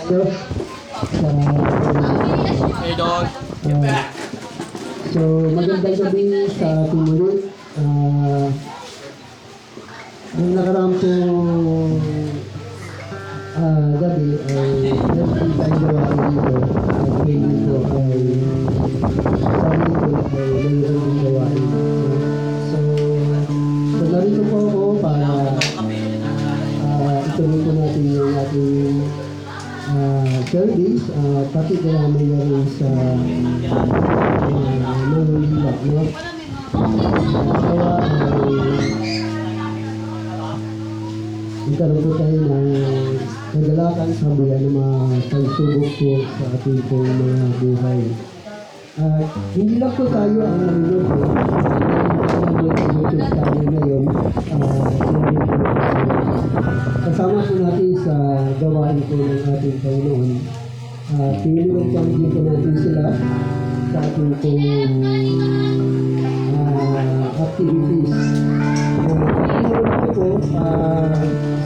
Diyos sa Hey dog. so magandang gabi sa ating mulit. Yung nakaraang pong gabi ay meron tayong gawain dito. At ngayon dito ay sabi ko ay mayroon yung gawain. So narito po ako para ituloy po natin yung ating service, pati ko lang mayroon sa Manila, no? Kaya nagkaroon po tayo ng nagalakan sa bulan ng mga pagsubok po sa ating pong mga buhay. At hindi lang po tayo ang nanonood po. YouTube tayo ngayon. Kasama po natin sa gawain po ng ating Panginoon. Piniliwagyan din po natin sila sa ating pong activities. Piniliwagyan po,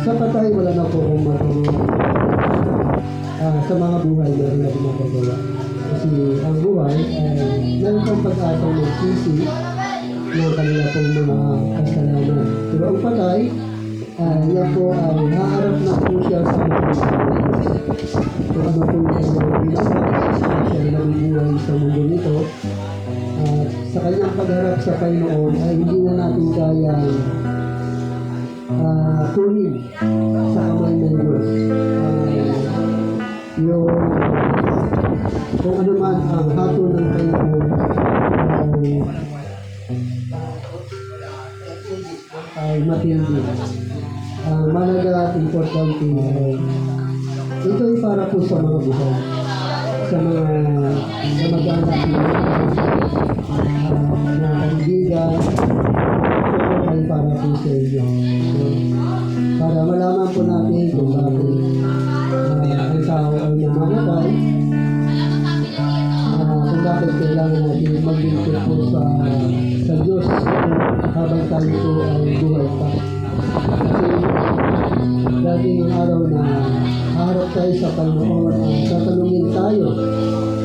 sa patay wala na po kung matulong sa mga buhay na rin natin magagawa. Kasi ang buhay ay meron pong pag-asang magsisi ng kanila pong mga kasalanan. Pero ang patay, yan po ay haharap na po siya sa mga kung ano po yung ginawa, siya na nabubuhay sa mundo nito. Sa kanyang pagharap sa Panginoon ay hindi na natin kayang kunin sa kamay ng Diyos. Yung kung ano man ang hatol ng Panginoon ay matindi. Malaga at importante ito ay para po sa mga buhay, sa mga kamag-anak na kaibigan. Ito ay para po sa inyo. So, para malaman po natin kung bakit ang tao ay namamatay, kung bakit kailangan natin maglingkod po sa Diyos habang tayo po ay buhay pa. Kasi dati yung araw na harap tayo sa Panginoon, tatanungin tayo,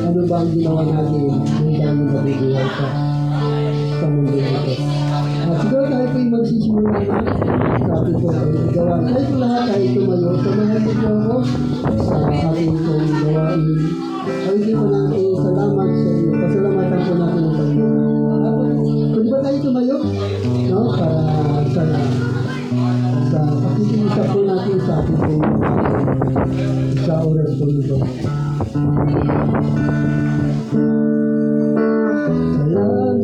ano ba ang ginawa natin nung tayo nabubuhay pa sa mundo nito. Siguro tayo po yung magsisimula na sa ating po ay gawa. Tayo po lahat tayo tumayo. Samahan niyo po ako sa ating pong gawain. Ay hindi po natin salamat sa inyo. Pasalamatan po natin ang Panginoon. Pwede ba tayo tumayo? No? Para sa pakikiisa po natin sa ating pong sa oras po nito. Salamat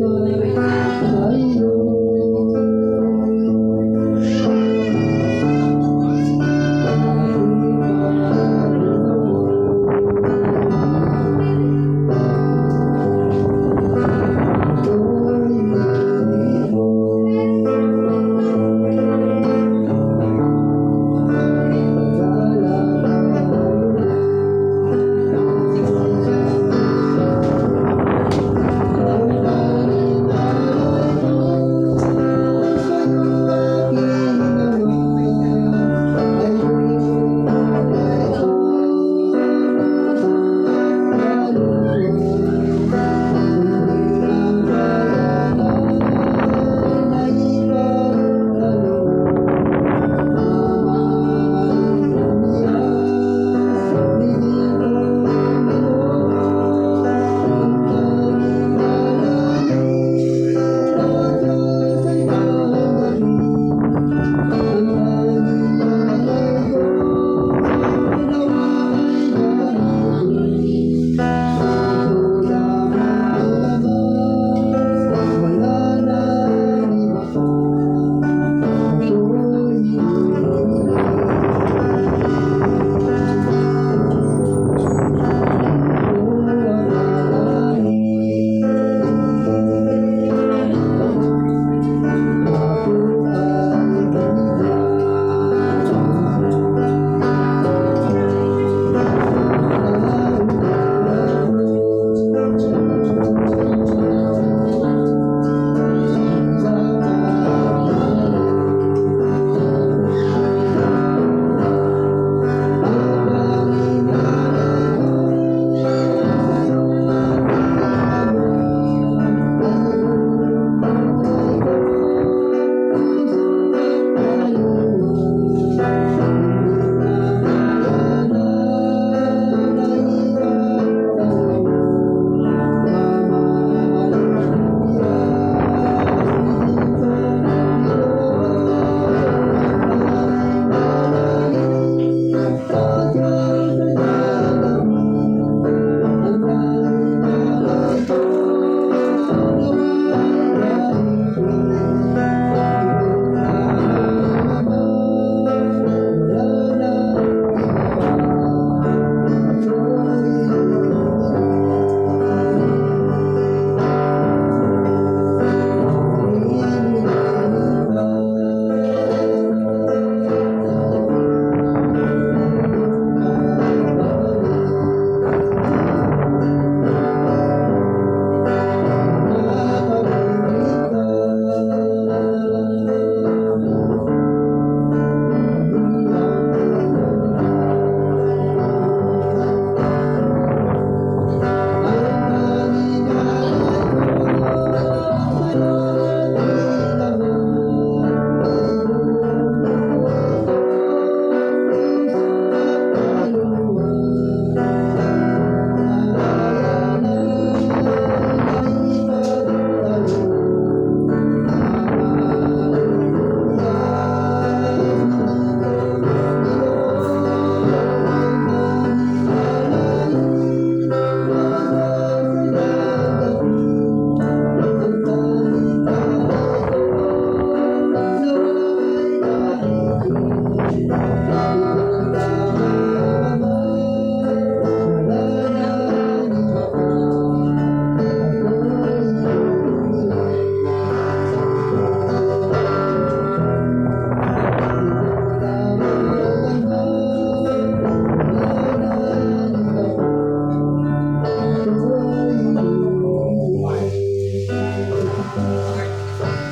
sa iyo.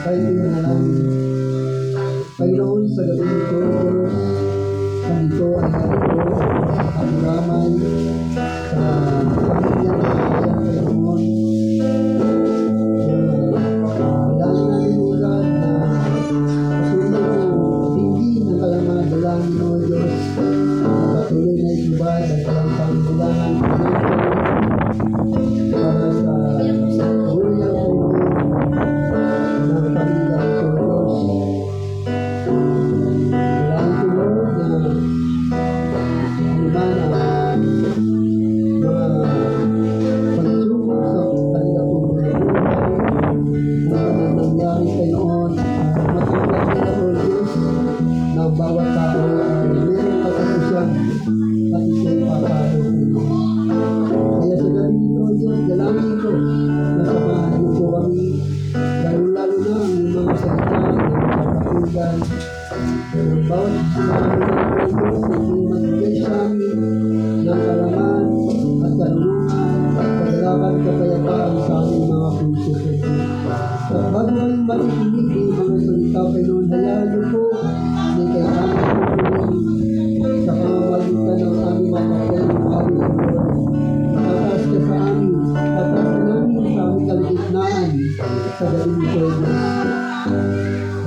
Tayo manalangin. Panginoon, sa gabi nito, Diyos, nandito ang narito sa kamuraman, sa pamilya ng bayan, Panginoon. Dalangin namin ulan na patuloy mo tingin ng kalamang dalangin mo, Diyos, na patuloy na itubad ang kalang panggulangan, Panginoon, para sa buhay ng bawat tao ay mayroong katapusan at ito'y papalo. Kaya sa gabi nito, Diyos, dalangin ko na samahan niyo po kami, lalo-lalo na ang mga salita na magpapakinggan ng bawat sinabi ng Diyos na ito'y magbigay sa amin ng kalaman at karunungan at kagalakan kapayapaan sa aming mga puso. At bago kayong makikinig ng mga salita, Panginoon, hayaan niyo po kay aming sa pamamagitan ng aming mapapel ng aming Panginoon. Tataas ka sa amin, tataas ka namin sa aming kaligitnaan sa gabi nito, Diyos.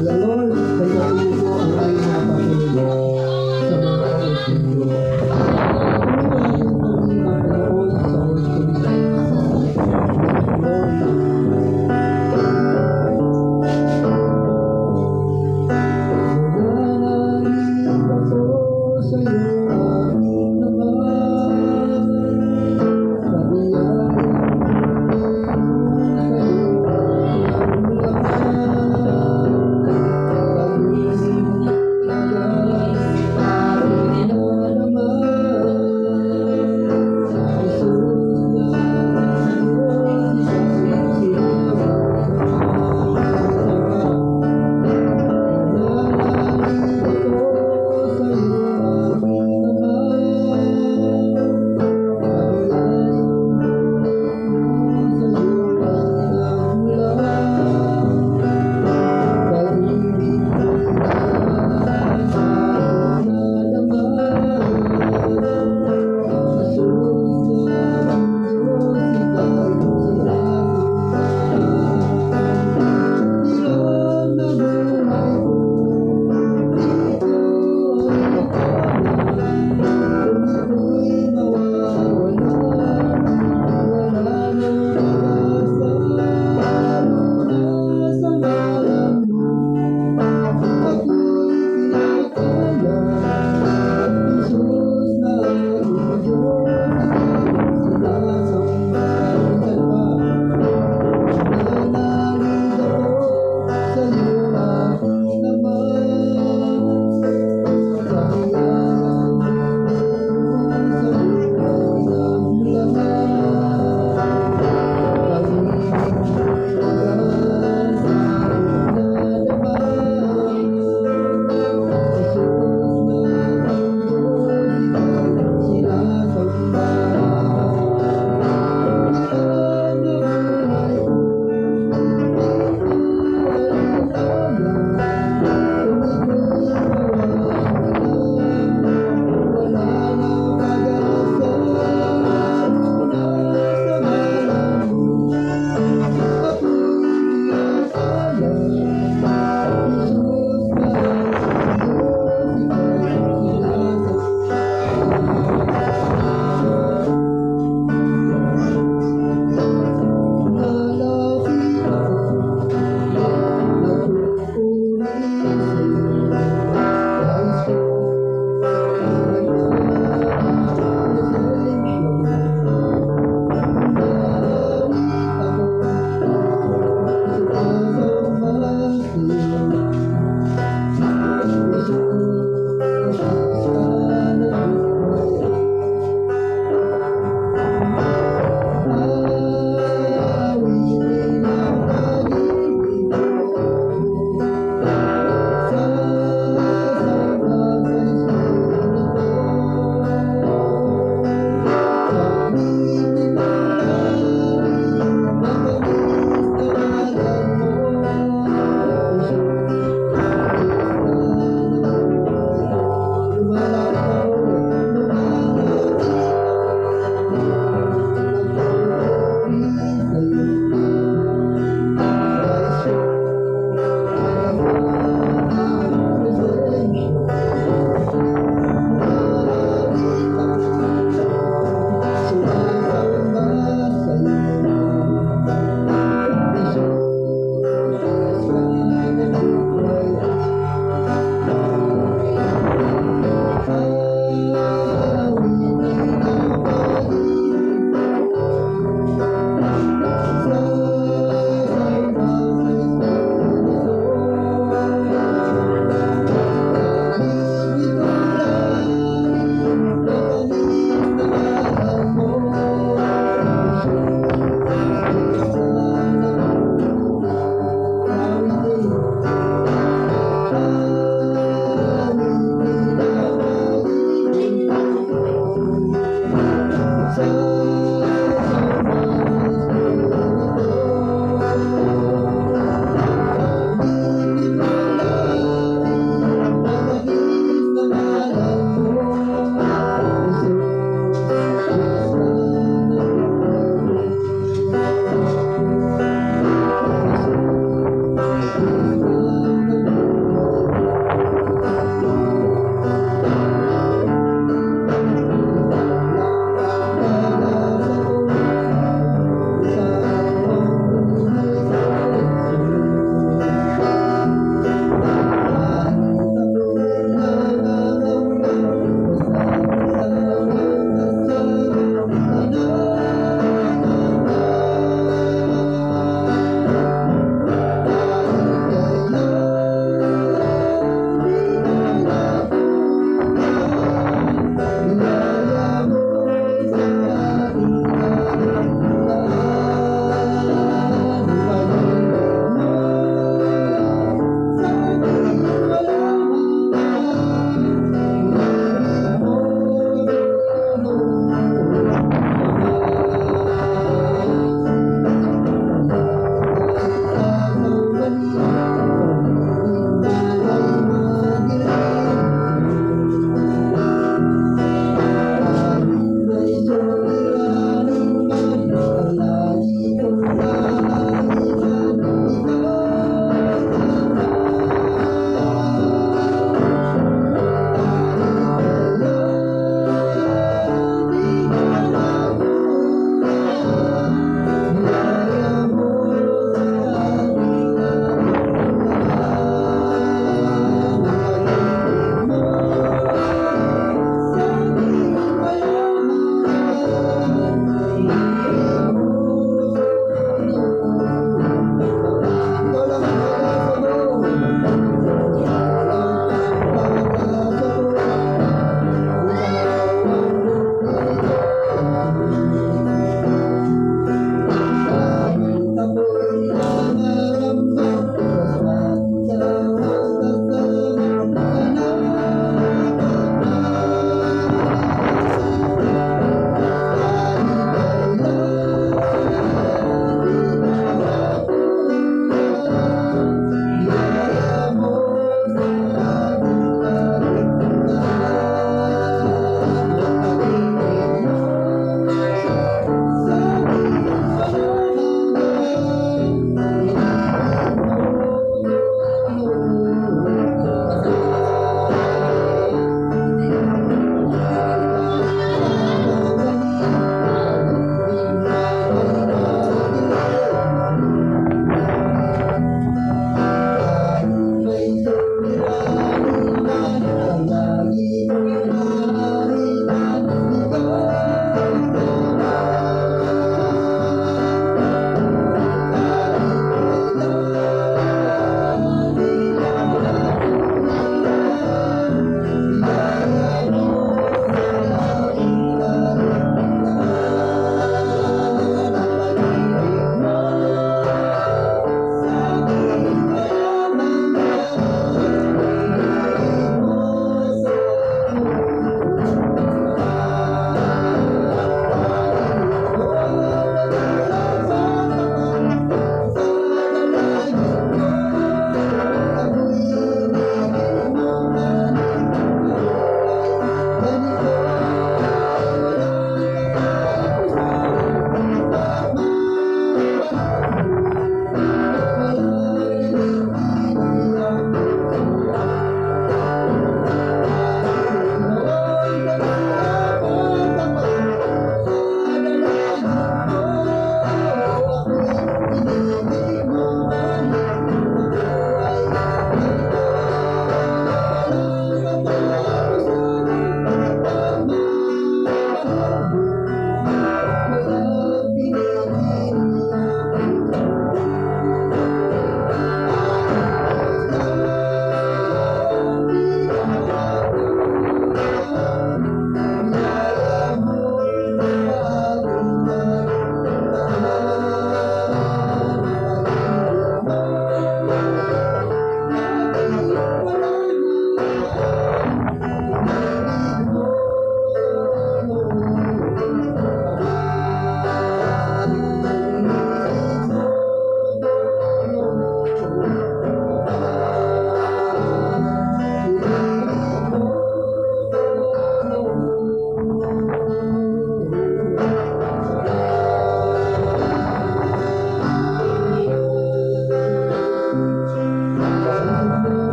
Kaya Lord, kaya po ang aming mapapel sa mga oras nito. Patuloy natin kami ng Panginoon sa oras nito. Lord,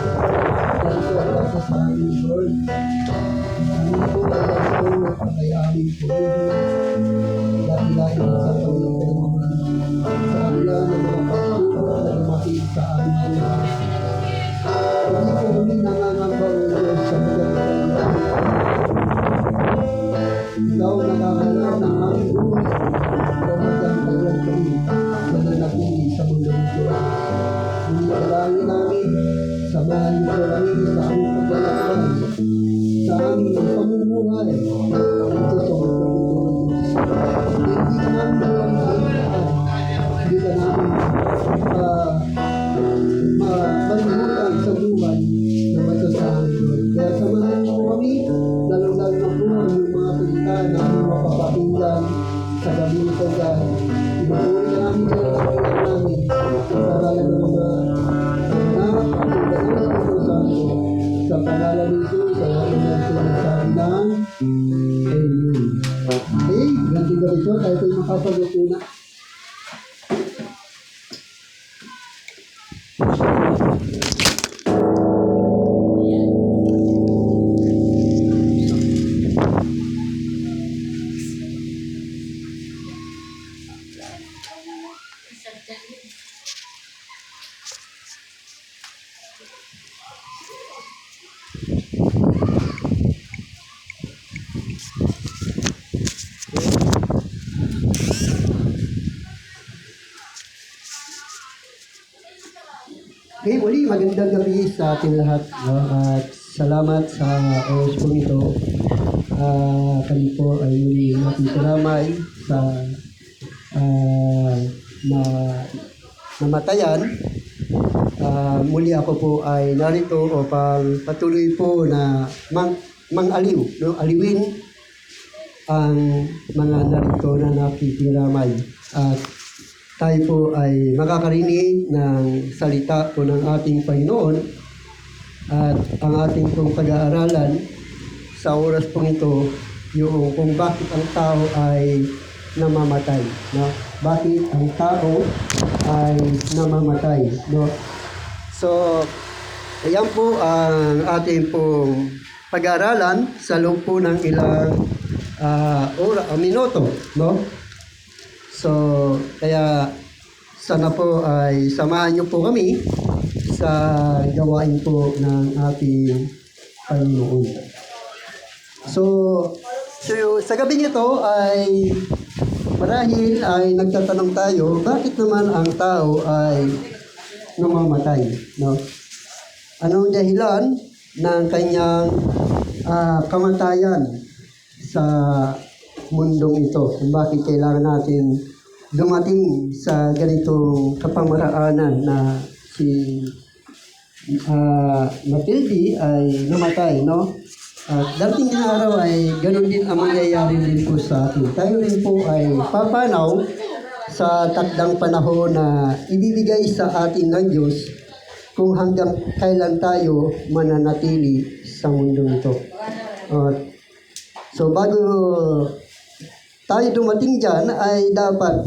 Dahil po ay nasa sa amin, Lord. Kami po ay nasa kay amin po. Dahil sa Panginoon, sa kanila ng mga pagsuko na dumating sa amin. Hindi po kami nangangamba o Diyos sa mga ikaw nakakalap ng aming buhay. Ikaw magandang kami na nanatili sa mundo nito. Dalangin namin, samahan niyo po kami sa aming paglalakbay, sa aming pamumuhay. Ito sa mundo nito. Hindi ka namin buwan sa lahat. Hindi ka namin malimutan sa buhay na masasahan doon. Kaya samahan niyo kami, lalo-lalo na po ang mga salita na aming mapapakinggan sa gabi nito dahil pinupuri ka namin sa kailangan namin sa pangalan ng mga anak at ng Espiritu Santo sa pangalan ni Jesus sa walang nagsasabi ng Amen. Okay, ganti gabi po tayo tayo makapagluto na. Okay, muli magandang gabi sa ating lahat, no? At salamat sa oras po nito. Kami po ay muli nakikiramay sa namatayan. Muli ako po ay narito upang patuloy po na mang-aliw, no? Aliwin ang mga narito na nakikiramay. At tayo po ay makakarinig ng salita po ng ating Panginoon at ang ating pong pag-aaralan sa oras pong ito yung kung bakit ang tao ay namamatay, no? Bakit ang tao ay namamatay, no? So, ayan po ang ating pong pag-aaralan sa loob po ng ilang minuto, no? So, kaya sana po ay samahan niyo po kami sa gawain po ng ating Panginoon. So sa gabi nito ay marahil ay nagtatanong tayo, bakit naman ang tao ay namamatay, no? Anong dahilan ng kanyang kamatayan sa mundong ito? Bakit kailangan natin dumating sa ganitong kapamaraanan na si Matilde ay namatay, no? At dating din araw ay ganun din ang mangyayari din po sa atin. Tayo rin po ay papanaw sa takdang panahon na ibibigay sa atin ng Diyos kung hanggang kailan tayo mananatili sa mundong ito. So bago tayo dumating dyan ay dapat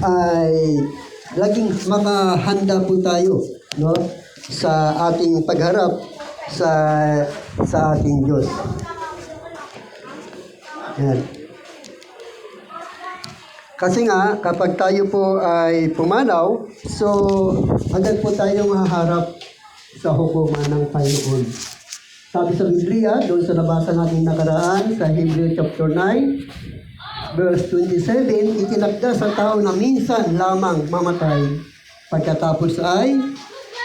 ay laging makahanda po tayo, no, sa ating pagharap sa ating Diyos. Yan. Kasi nga kapag tayo po ay pumanaw, so agad po tayo mahaharap sa hukuman ng Panginoon. Sabi sa Biblia, doon sa nabasa natin nakaraan sa Hebrew chapter 9, verse 27, itinakda sa tao na minsan lamang mamatay, pagkatapos ay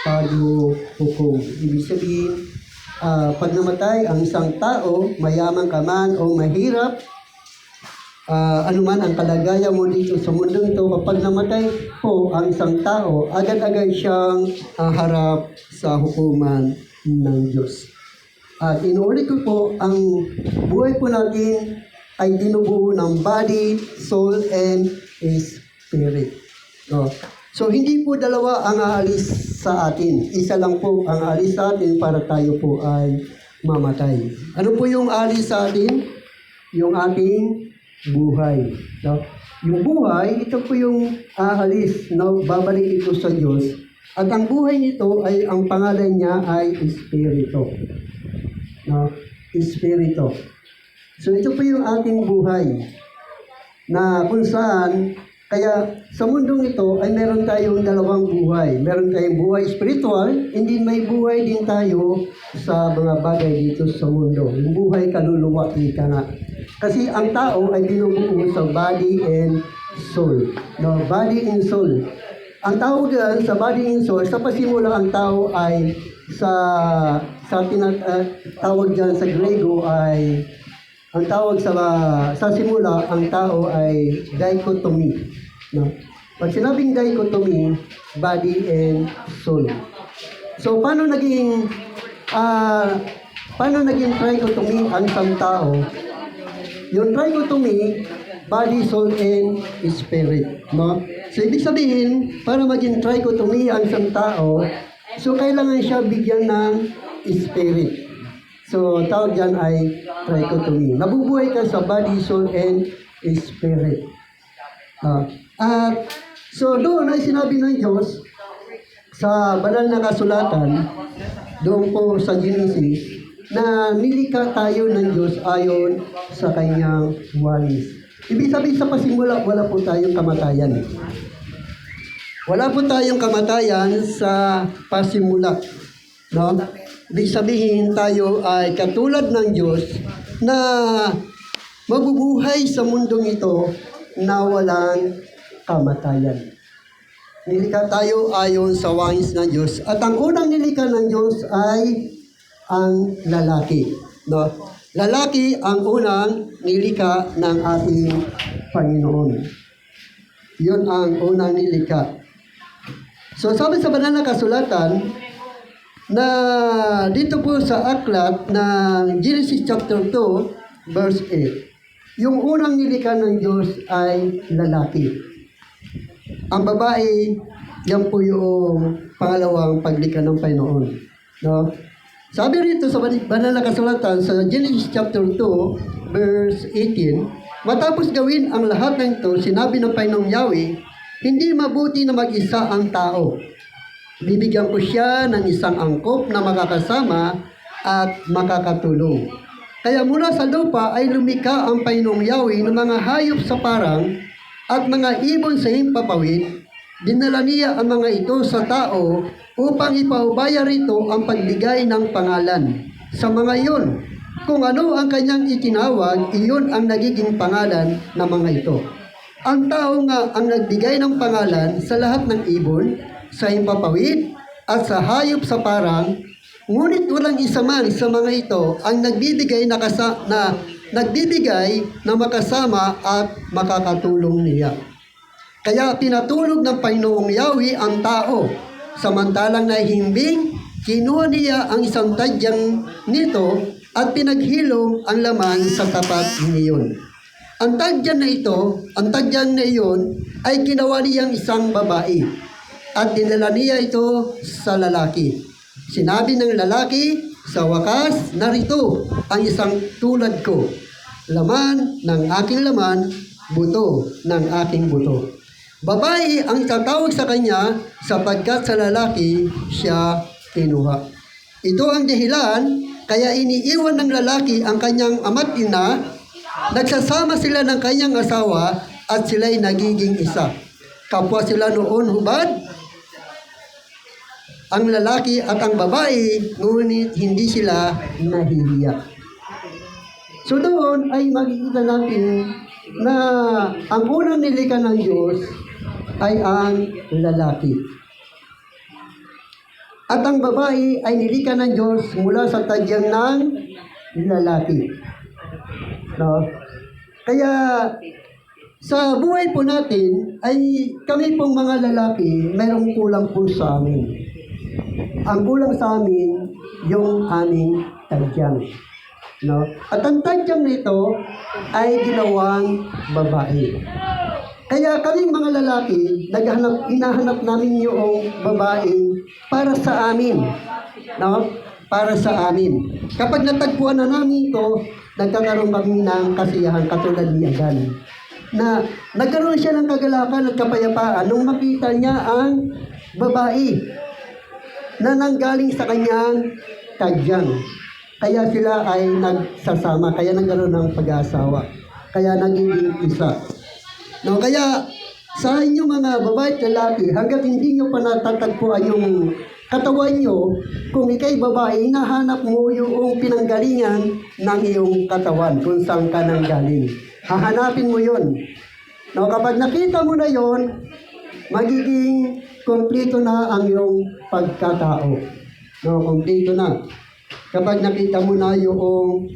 paghuhukom. Ibig sabihin, pag namatay ang isang tao, mayaman ka man o mahirap, anuman ang kalagayan mo dito sa mundong ito, kapag namatay po ang isang tao, agad-agad siyang harap sa hukuman ng Diyos. At inuulit ko po, ang buhay po natin ay dinubuo ng body, soul, and spirit. No? So, hindi po dalawa ang aalis sa atin. Isa lang po ang aalis sa atin para tayo po ay mamatay. Ano po yung aalis sa atin? Yung ating buhay. No? Yung buhay, ito po yung aalis. No? Babalik ito sa Diyos At ang buhay nito ay, ang pangalan niya ay Espiritu. No? Espiritu. So ito po yung ating buhay na kung saan, kaya sa mundong ito ay meron tayong dalawang buhay. Meron tayong buhay spiritual, hindi may buhay din tayo sa mga bagay dito sa mundo. Yung buhay kaluluwa, ika nga. Kasi ang tao ay binubuo sa body and soul. No? Body and soul. Ang tao dyan sa body and soul, sa pasimula ang tao ay tawag dyan sa Grego ay, ang tawag sa simula, ang tao ay dichotomy. No? Pag sinabing dichotomy, body and soul. So, paano naging trichotomy ang isang tao? Yung trichotomy, body, soul, and spirit. No? So, ibig sabihin, para maging trichotomy ang isang tao, so kailangan siya bigyan ng spirit. So, tawag dyan ay trichotomy. Nabubuhay ka sa body, soul, and spirit. So, doon ay sinabi ng Diyos sa banal na kasulatan, doon po sa Genesis, na nilikha tayo ng Diyos ayon sa kanyang walis. Ibig sabihin sa pasimula, wala po tayong kamatayan. Wala po tayong kamatayan sa pasimula. No? Ibig sabihin tayo ay katulad ng Diyos na mabubuhay sa mundong ito na walang kamatayan. Nilikha tayo ayon sa wangis ng Diyos. At ang unang nilikha ng Diyos ay ang lalaki. No? Lalaki ang unang nilikha ng ating Panginoon. Yun ang unang nilikha. So sabi sa banal na kasulatan na dito po sa aklat ng Genesis chapter 2 verse 8, yung unang nilikha ng Diyos ay lalaki. Ang babae, yan po yung pangalawang paglikha ng Panginoon. No? Sabi rito sa banal na kasulatan sa Genesis chapter 2 verse 18, matapos gawin ang lahat ng ito, sinabi ng Panginoong Yahweh, hindi mabuti na mag-isa ang tao. Bibigyan ko siya ng isang angkop na makakasama at makakatulong. Kaya mula sa lupa ay lumikha ang Panginoong Yahweh ng mga hayop sa parang at mga ibon sa himpapawid. Dinala niya ang mga ito sa tao upang ipaubaya rito ang pagbigay ng pangalan. Sa mga iyon, kung ano ang kanyang itinawag, iyon ang nagiging pangalan ng mga ito. Ang tao nga ang nagbigay ng pangalan sa lahat ng ibon, sa himpapawid, at sa hayop sa parang, ngunit walang isa man sa mga ito ang nagbibigay na makasama at makakatulong niya. Kaya pinatulog ng Panginoong Yahweh ang tao. Samantalang nahihimbing, kinuha niya ang isang tadyang nito at pinaghilom ang laman sa tapat niyon. Ang tadyang na iyon ay ginawa niyang isang babae at dinala niya ito sa lalaki. Sinabi ng lalaki, sa wakas, narito ang isang tulad ko. Laman ng aking laman, buto ng aking buto. Babae ang tatawag sa kanya sapagkat sa lalaki siya kinuha. Ito ang dahilan kaya iniiwan ng lalaki ang kanyang ama't ina, nagsasama sila ng kanyang asawa at sila'y nagiging isa. Kapwa sila noon hubad, ang lalaki at ang babae, ngunit hindi sila nahihiya. So doon ay makikita natin na ang unang nilikha ng Diyos ay ang lalaki. At ang babae ay nilikha ng Diyos mula sa tadyang ng lalaki. No? Kaya sa buhay po natin ay kami pong mga lalaki, mayroong kulang po sa amin. Ang kulang sa amin yung aming tadyang. No? At ang tadyang nito ay ginawang babae. Kaya kaming mga lalaki, hinahanap namin yung babae para sa amin. No? Para sa amin. Kapag natagpuan na namin ito, nagkakaroon kami ng kasiyahan katulad ni Agan. Na nagkaroon siya ng kagalakan at kapayapaan nung makita niya ang babae. na nanggaling sa kanyang tadyang. Kaya sila ay nagsasama, kaya nagkaroon ng pag-aasawa. Kaya nagiging isa. No, kaya sa inyo mga babae at lalaki, hanggat hindi nyo pa natatagpuan yung katawan nyo, kung ikay babae, hinahanap mo yung pinanggalingan ng iyong katawan, kung saan ka nanggaling. Hahanapin mo yun. No, kapag nakita mo na yon, magiging kompleto na ang iyong pagkatao. No, kompleto na. Kapag nakita mo na yung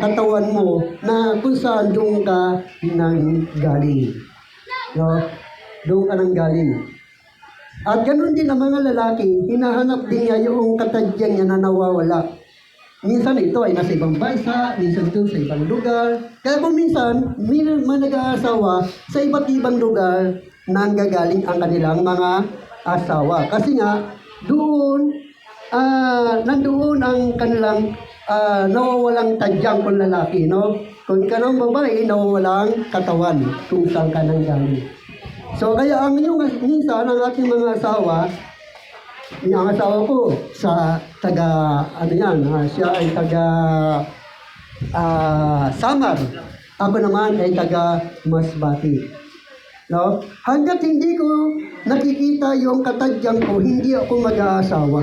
katawan mo na kung saan doon ka nang galing. No? Doon ka nang galing. At ganoon din ang mga lalaki, hinahanap din niya yung katadyan niya na nawawala. Minsan ito ay nasa ibang bansa, minsan ito sa ibang lugar. Kaya kung minsan, may nag-aasawa sa iba't ibang lugar na gagaling ang kanilang mga asawa. Kasi nga, doon, nandoon ang kanilang nawawalang tadyang kung lalaki, no? Kung ka ng babae, nawawalang katawan kung saan ka nang galing. So, kaya ang inyong minsan, ang ating mga asawa, yung asawa ko sa taga, siya ay taga Samar. Ako naman ay taga Masbati. No? Hanggat hindi ko nakikita yung katadyang ko, hindi ako mag-aasawa.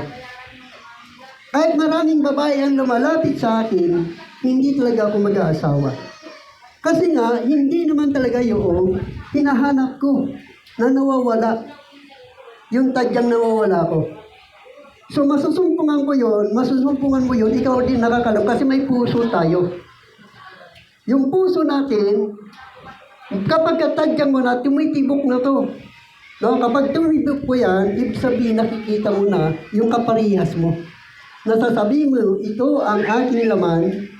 Kahit maraming babae ang lumalapit sa akin, hindi talaga ako mag-aasawa. Kasi nga, hindi naman talaga yung hinahanap ko na nawawala. Yung tadyang nawawala ko. So masusumpungan mo yun, ikaw din nakakalong kasi may puso tayo. Yung puso natin, kapag katadyang mo na, tumitibok na to. No? Kapag tumibok po yan, ibig sabihin nakikita mo na yung kaparihas mo. Nasasabi mo, ito ang aking laman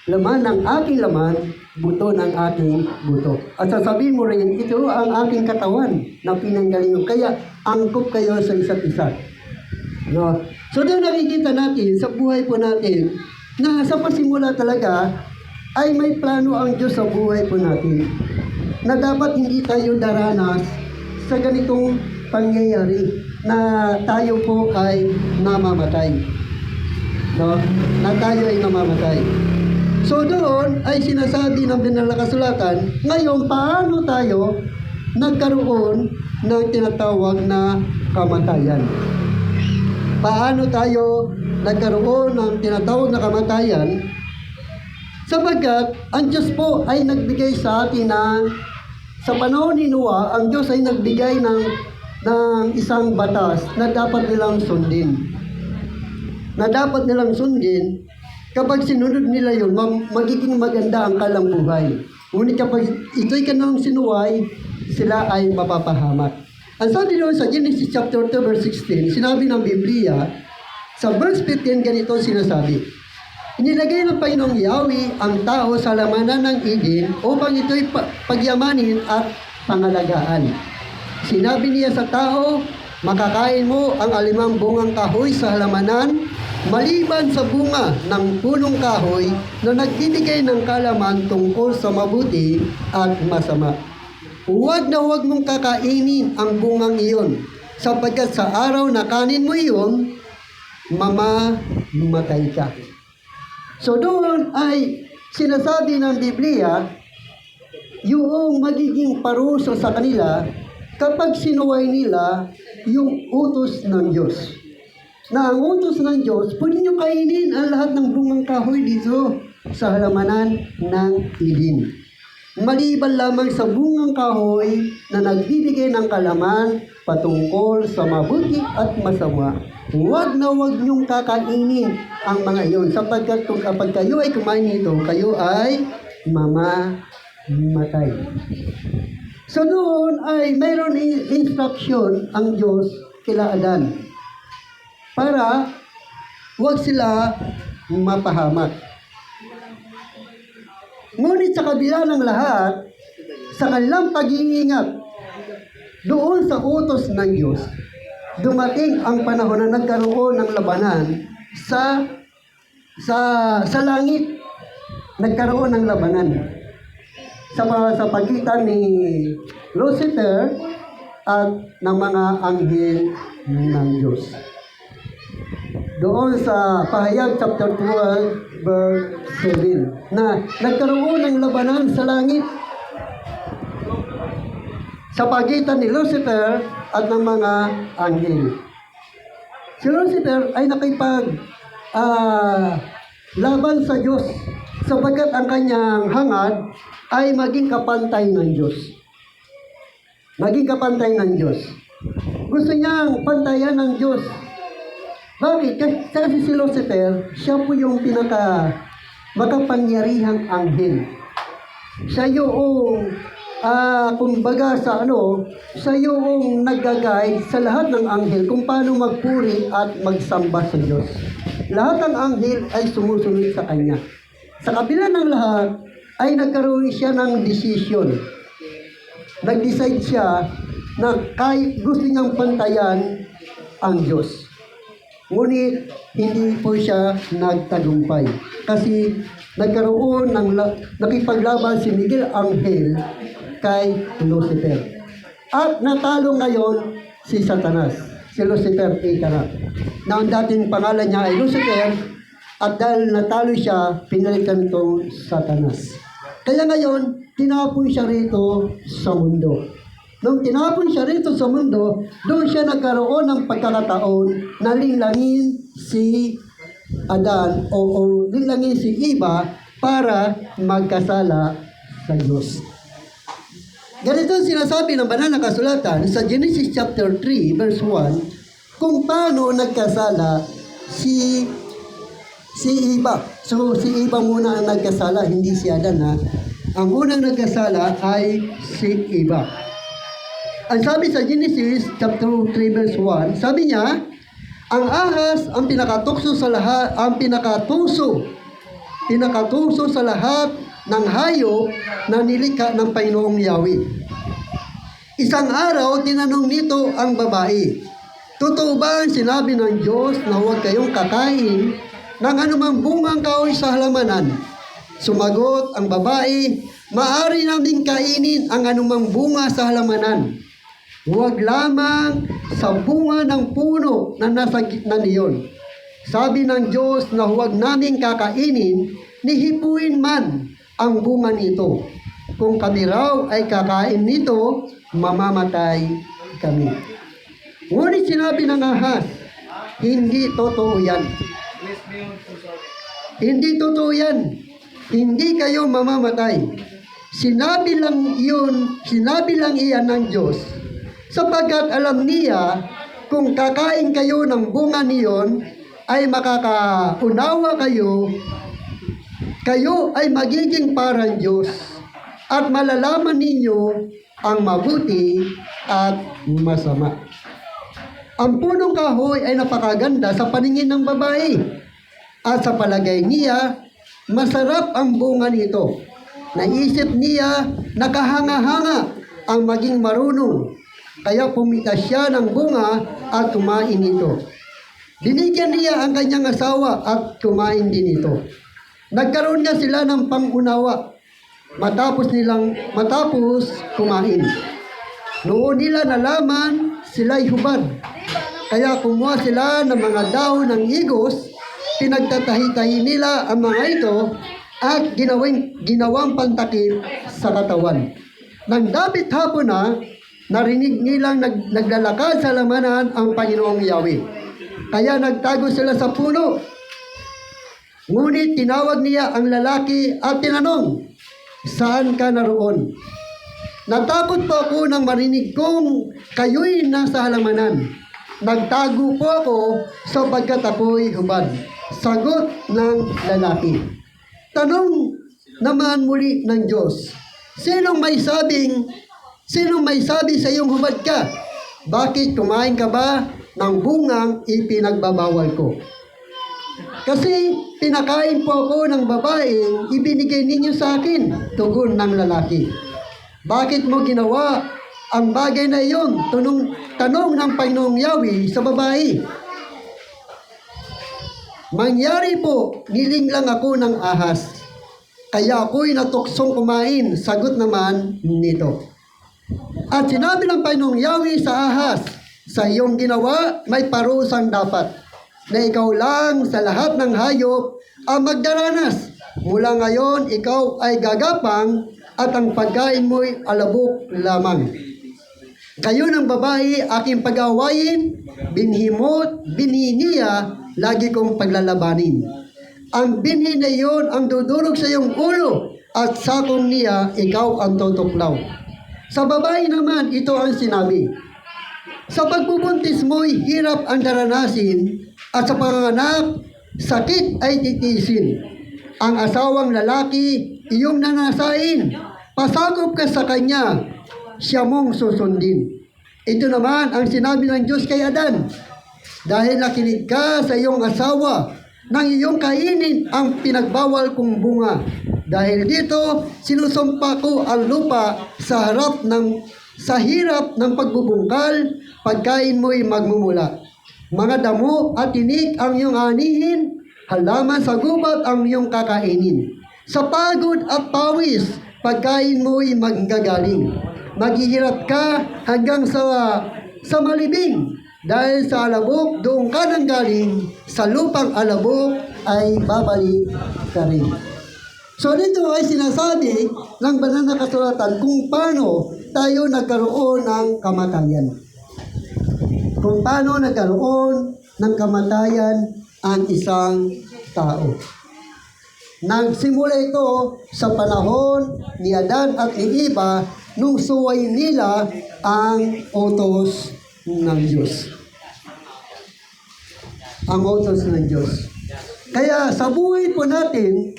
ng aking laman, buto ng aking buto. At sasabihin mo rin, ito ang aking katawan na pinanggalingan. Kaya angkop kayo sa isa't isa. No? So doon nakikita natin sa buhay po natin na sa pasimula talaga ay may plano ang Diyos sa buhay po natin na dapat hindi tayo daranas sa ganitong pangyayari na tayo po ay namamatay. No? Na tayo ay namamatay. So doon ay sinasabi ng banal na kasulatan, ngayon paano tayo nagkaroon ng tinatawag na kamatayan? Paano tayo nagkaroon ng tinatawag na kamatayan? Sapagkat ang Diyos po ay nagbigay sa atin na sa panahon ni Noah, ang Diyos ay nagbigay ng isang batas na dapat nilang sundin. Kapag sinunod nila yun, magiging maganda ang kalang buhay. Ngunit kapag ito'y kanang sinuway, sila ay mapapahamak. Ang sabi doon sa Genesis chapter 2 verse 16, sinabi ng Biblia, sa verse 15 ganito sinasabi, inilagay ng Panginoong Yahweh ang tao sa lamanan ng Eden upang ito'y pagyamanin at pangalagaan. Sinabi niya sa tao, makakain mo ang alimang bungang kahoy sa halamanan, maliban sa bunga ng punong kahoy na nagbibigay ng kalaman tungkol sa mabuti at masama. Huwag na huwag mong kakainin ang bungang iyon, sapagkat sa araw na kanin mo iyon, mamamatay ka. So doon ay sinasabi ng Biblia, yung magiging parusa sa kanila kapag sinuway nila yung utos ng Diyos. Na ang utos ng Diyos, pwede nyo kainin ang lahat ng bungang kahoy dito sa halamanan ng Eden. Maliban lamang sa bungang kahoy na nagbibigay ng kalaman patungkol sa mabuti at masama. Huwag na huwag nyong kakainin ang mga iyon sapagkat kung kapag kayo ay kumain nito, kayo ay mamamatay. So doon ay mayroon instruction ang Diyos kila Adan para huwag sila mapahamak. Ngunit sa kabila ng lahat, sa kanilang pag-iingat doon sa utos ng Diyos, dumating ang panahon na nagkaroon ng labanan sa langit. Nagkaroon ng labanan sa pagitan ni Lucifer at ng mga anghel ng Diyos. Doon sa Pahayag chapter 12 verse 7 na nagkaroon ng labanan sa langit sa pagitan ni Lucifer at ng mga anghel. Si Lucifer ay laban sa Diyos sapagkat ang kanyang hangad ay maging kapantay ng Diyos. Maging kapantay ng Diyos. Gusto niyang pantayan ng Diyos. Bakit? Kasi si Lucifer, siya po yung makapangyarihang anghel. Siya yung, kumbaga siya yung nag-guide sa lahat ng anghel kung paano magpuri at magsamba sa Diyos. Lahat ng anghel ay sumusunod sa kanya. Sa kabila ng lahat, ay nagkaroon siya ng decision. Nag-decide siya na kahit gusto niyang pantayan ang Diyos. Ngunit hindi po siya nagtagumpay. Kasi nagkaroon nakipaglaban si Miguel Angel kay Lucifer. At natalo ngayon si Satanas. Si Lucifer na ang dating pangalan niya ay Lucifer, at dahil natalo siya, pinalitan itong Satanas. Kaya ngayon, tinapon siya rito sa mundo. Nung tinapon siya rito sa mundo, doon siya nagkaroon ng pagkakataon na linlangin si Adan o linlangin si Eva para magkasala sa Diyos. Ganito sinasabi ng banal na kasulatan sa Genesis chapter 3 verse 1 kung paano nagkasala si Eva. So si Eva muna ang nagkasala, hindi si Adan ha. Ang unang nagkasala ay si Eva. Ang sabi sa Genesis chapter 3 verse 1, sabi niya, ang ahas ang pinakatuso sa lahat ng hayop na nilikha ng Panginoong Yahweh. Isang araw, tinanong nito ang babae, totoo ba ang sinabi ng Diyos na huwag kayong kakain ng anumang bungang kahoy sa halamanan? Sumagot ang babae, maaari naming kainin ang anumang bunga sa halamanan. Huwag lamang sa bunga ng puno na nasa gitna niyon. Sabi ng Diyos na huwag naming kakainin, nihipuin man ang bunga nito. Kung kami raw ay kakain nito, mamamatay kami. Ngunit sinabi ng ahas, hindi totoo yan. Hindi totoo yan. Hindi kayo mamamatay. Sinabi lang iyan ng Diyos, sapagkat alam niya kung kakain kayo ng bunga niyon ay makakaunawa kayo ay magiging parang Diyos at malalaman ninyo ang mabuti at masama. Ang punong kahoy ay napakaganda sa paningin ng babae at sa palagay niya masarap ang bunga nito. Naisip niya nakahanga-hanga ang maging marunong. Kaya pumita siya ng bunga at kumain nito. Binigyan niya ang kanyang asawa at kumain din ito. Nagkaroon nga sila ng pangunawa matapos kumain. Noon nila nalaman sila'y hubad. Kaya kumuha sila ng mga dahon ng igos, pinagtatahi-tahi nila ang mga ito at ginawang pantakip sa katawan. Nang dapit hapon na, narinig nilang naglalakad sa halamanan ang Panginoong Yahweh. Kaya nagtago sila sa puno. Ngunit tinawag niya ang lalaki at tinanong, saan ka naroon? Natakot po ako nang marinig kong kayo'y nasa halamanan. Nagtago po ako sapagkat ako'y hubad. Sagot ng lalaki. Tanong naman muli ng Diyos, sinong may sabi sa iyong hubad ka? Bakit kumain ka ba ng bungang ipinagbabawal ko? Kasi pinakain po ako ng babaeng ibinigay ninyo sa akin, tugon ng lalaki. Bakit mo ginawa ang bagay na iyon? Tanong ng Panginoong Yahweh sa babae. Mangyari po, niling lang ako ng ahas. Kaya ako'y natuksong kumain, sagot naman nito. At sinabi ng Panginoong Yahweh sa Ahas, sa iyong ginawa may parusang dapat, na ikaw lang sa lahat ng hayop ang magdaranas. Mula ngayon, ikaw ay gagapang at ang pagkain mo'y alabok lamang. Kayo ng babae, aking pag-awayin, binhi mo't binhi niya, lagi kong paglalabanin. Ang binhi na iyon ang dudurog sa iyong ulo, at sakong niya, ikaw ang tutuklaw. Sa babae naman, ito ang sinabi, sa pagbubuntis mo'y hirap ang daranasin, at sa panganganak, sakit ay titisin. Ang asawang lalaki, iyong nanasain, pasakop ka sa kanya, siya mong susundin. Ito naman ang sinabi ng Diyos kay Adan, dahil nakinig ka sa iyong asawa, nang iyong kainin ang pinagbawal kong bunga. Dahil dito, sinusumpa ko ang lupa sa hirap ng pagbubungkal, pagkain mo'y magmumula. Mga damo at tinik ang iyong anihin, halaman sa gubat ang iyong kakainin. Sa pagod at pawis, pagkain mo'y manggagaling. Maghihirap ka hanggang sa malibing. Dahil sa alabok, doon ka nang galing, sa lupang alabok ay babalik ka rin. So dito ay sinasabi ng banal na kasulatan kung paano tayo nagkaroon ng kamatayan. Kung paano nagkaroon ng kamatayan ang isang tao. Nagsimula ito sa panahon ni Adan at ni Eva nung suway nila ang utos ng Diyos. Ang utos ng Diyos. Kaya sa buhay po natin,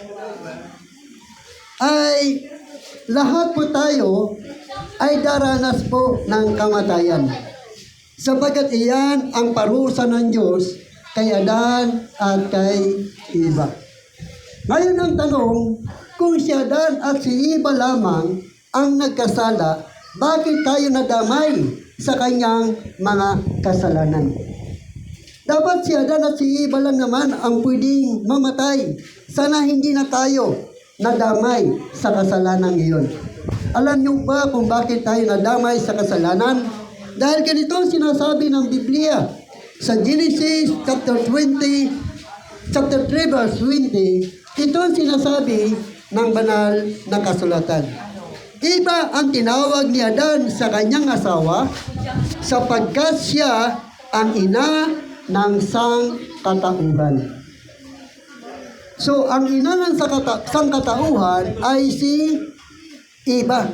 ay lahat po tayo ay daranas po ng kamatayan. Sapagkat iyan ang parusa ng Diyos kay Adan at kay Eva. Ngayon ang tanong, kung si Adan at si Eva lamang ang nagkasala, bakit tayo nadamay sa kanyang mga kasalanan? Dapat si Adan at si Eva lang naman ang pwedeng mamatay. Sana hindi na tayo nadamay sa kasalanan iyon. Alam niyo ba kung bakit tayo nadamay sa kasalanan? Dahil ganito ang sinasabi ng Biblia. Sa Genesis chapter 3 verse 20, ito ang sinasabi ng banal na kasulatan. Iba ang tinawag ni Adan sa kanyang asawa sapagkat siya ang ina ng sangkatauhan. So, ang ina ng sangkatauhan ay si Eva.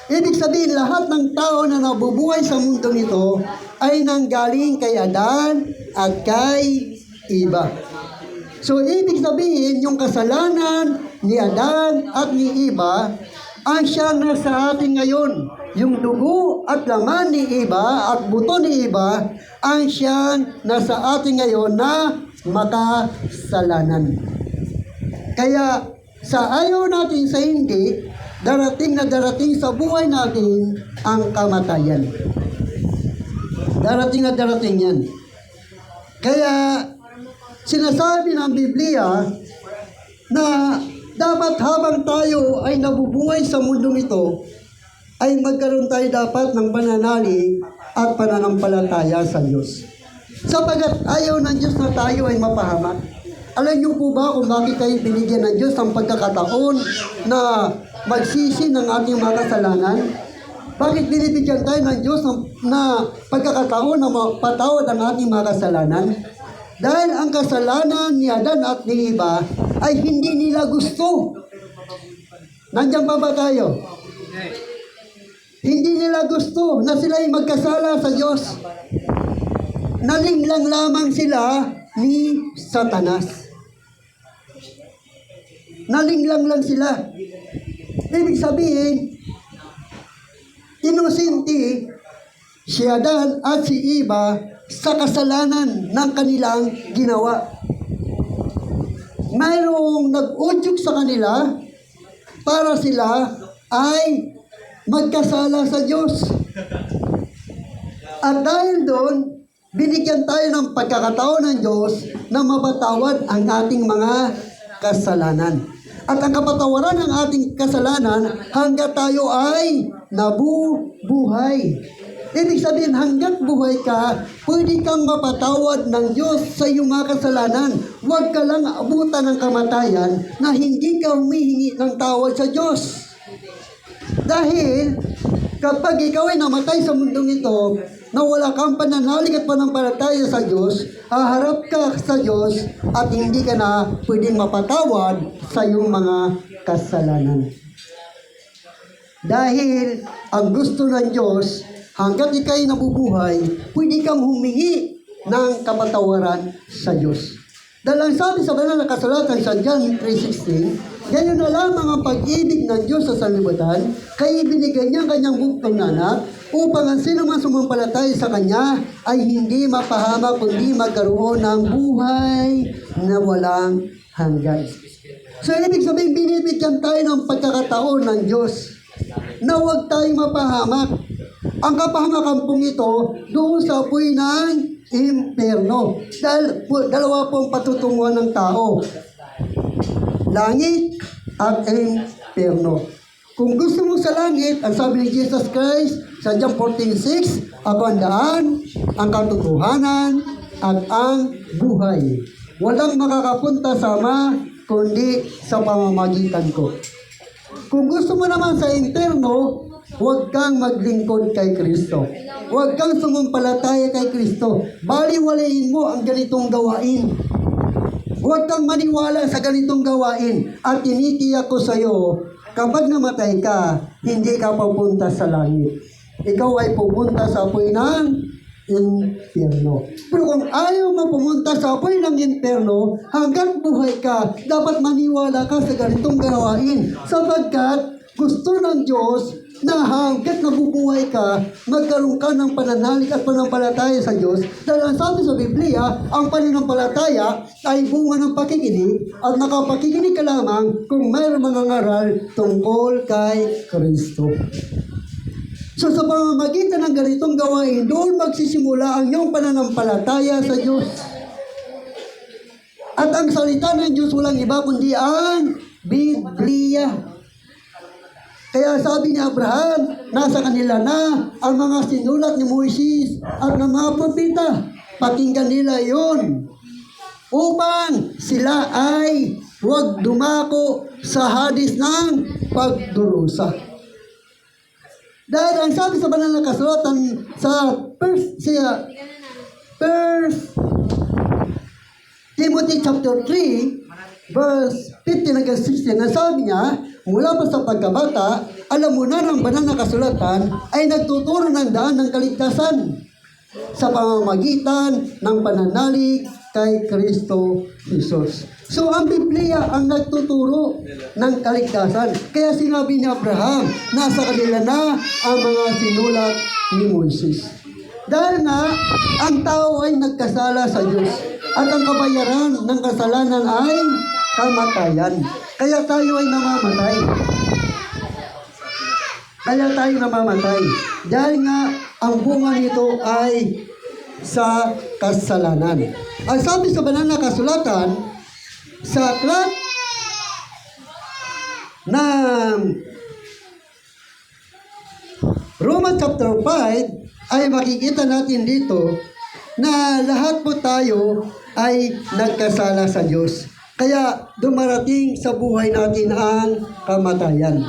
Ibig sabihin, lahat ng tao na nabubuhay sa mundo nito ay nanggaling kay Adan at kay Eva. So, ibig sabihin, yung kasalanan ni Adan at ni Eva ang siyang nasa atin ngayon. Yung dugo at laman ni Eva at buto ni Eva ang siyang nasa atin ngayon na makasalanan. Kaya sa ayaw natin sa hindi, darating na darating sa buhay natin ang kamatayan. Darating na darating yan. Kaya sinasabi ng Biblia na dapat habang tayo ay nabubuhay sa mundong ito, ay magkaroon tayo dapat ng pananalig at pananampalataya sa Diyos. Sapagat ayaw ng Diyos na tayo ay mapahamak. Alam niyo po ba kung bakit tayo binigyan ng Diyos ang pagkakataon na magsisi ng ating mga kasalanan? Bakit binibigyan tayo ng Diyos na pagkakataon na mapatawad ang ating mga kasalanan? Dahil ang kasalanan ni Adan at ni Eva ay hindi nila gusto. Nandiyan pa ba tayo? Hindi nila gusto na sila ay magkasala sa Diyos. Nalinglang lamang sila ni Satanas. Nalinglang lang sila. Ibig sabihin, inusinti si Adan at si Eva sa kasalanan ng kanilang ginawa. Mayroong nag-udyok sa kanila para sila ay magkasala sa Diyos. At dahil doon, binigyan tayo ng pagkakataon ng Diyos na mapatawad ang ating mga kasalanan. At ang kapatawaran ng ating kasalanan hanggang tayo ay nabubuhay. Ibig sabihin, hanggat buhay ka, pwede kang mapatawad ng Diyos sa iyong mga kasalanan. Huwag ka lang abutan ng kamatayan na hindi ka humihingi ng tawad sa Diyos. Dahil, kapag ikaw ay namatay sa mundong ito, na wala kang pananalig at panampalataya sa Diyos, haharap ka sa Diyos at hindi ka na pwedeng mapatawad sa iyong mga kasalanan. Dahil, ang gusto ng Diyos, hanggat ika'y nabubuhay, pwede kang humingi ng kapatawaran sa Diyos. Dahil ang sabi sa banal na kasulatan sa John 3:16, gayon na lamang ang pag-ibig ng Diyos sa sanlibutan, kaya ibinigay niya ang kanyang buktong na anak, upang ang sino man sumampalataya sa Kanya ay hindi mapahamak kundi magkaroon ng buhay na walang hanggan. So, ibig sabihin, binibigyan tayo ng pagkakataon ng Diyos na huwag tayong mapahamak. Ang kapahamakan pong ito doon sa apoy ng impyerno. Dahil dalawa pong patutunguhan ng tao. Langit at impyerno. Kung gusto mo sa langit, ang sabi ni Jesus Christ sa John 14:6, ako ang daan, ang katotohanan, at ang buhay. Walang makakapunta sa Ama, kundi sa pamamagitan ko. Kung gusto mo naman sa impyerno, huwag kang maglingkod kay Kristo. Huwag kang sumampalataya kay Kristo. Baliwalain mo ang ganitong gawain. Huwag kang maniwala sa ganitong gawain. At tinitiyak ko sa iyo, kapag namatay ka, hindi ka papunta sa langit. Ikaw ay pupunta sa apoy ng impyerno. Pero kung ayaw mo pumunta sa apoy ng impyerno, hanggang buhay ka, dapat maniwala ka sa ganitong gawain. Sapagkat gusto ng Diyos na hanggat nabubuhay ka, magkaroon ka ng pananalig at panampalataya sa Diyos. Dahil ang sabi sa Biblia, ang pananampalataya ay bunga ng pakikinig at nakapakikinig ka lamang kung mayroong mga ngaral tungkol kay Kristo. So sa pamamagitan ng ganitong gawain, doon magsisimula ang iyong pananampalataya sa Diyos. At ang salita ng Diyos walang iba kundi ang Biblia. Kaya sabi ni Abraham, nasa kanila na ang mga sinulat ni Moises at ng mga propeta. Pakinggan nila yon upang sila ay huwag dumako sa hadis ng pagdurusa. Dahil ang sabi sa banal na kasulatan sa First Timothy chapter 3, verse 15 hanggang 16, ang sabi niya, mula pa sa pagkabata, alam mo na ng banal na kasulatan ay nagtuturo ng daan ng kaligtasan sa pamamagitan ng pananalig kay Kristo Jesus. So, ang Biblia ang nagtuturo ng kaligtasan. Kaya sinabi ni Abraham, nasa kanila na ang mga sinulat ni Moises. Dahil nga, ang tao ay nagkasala sa Diyos. At ang kabayaran ng kasalanan ay kamatayan. Kaya tayo ay namamatay. Dahil nga, ang bunga nito ay sa kasalanan. Ang sabi sa banal na kasulatan, sa aklat ng Romans chapter 5 ay makikita natin dito na lahat po tayo ay nagkasala sa Diyos. Kaya dumarating sa buhay natin ang kamatayan.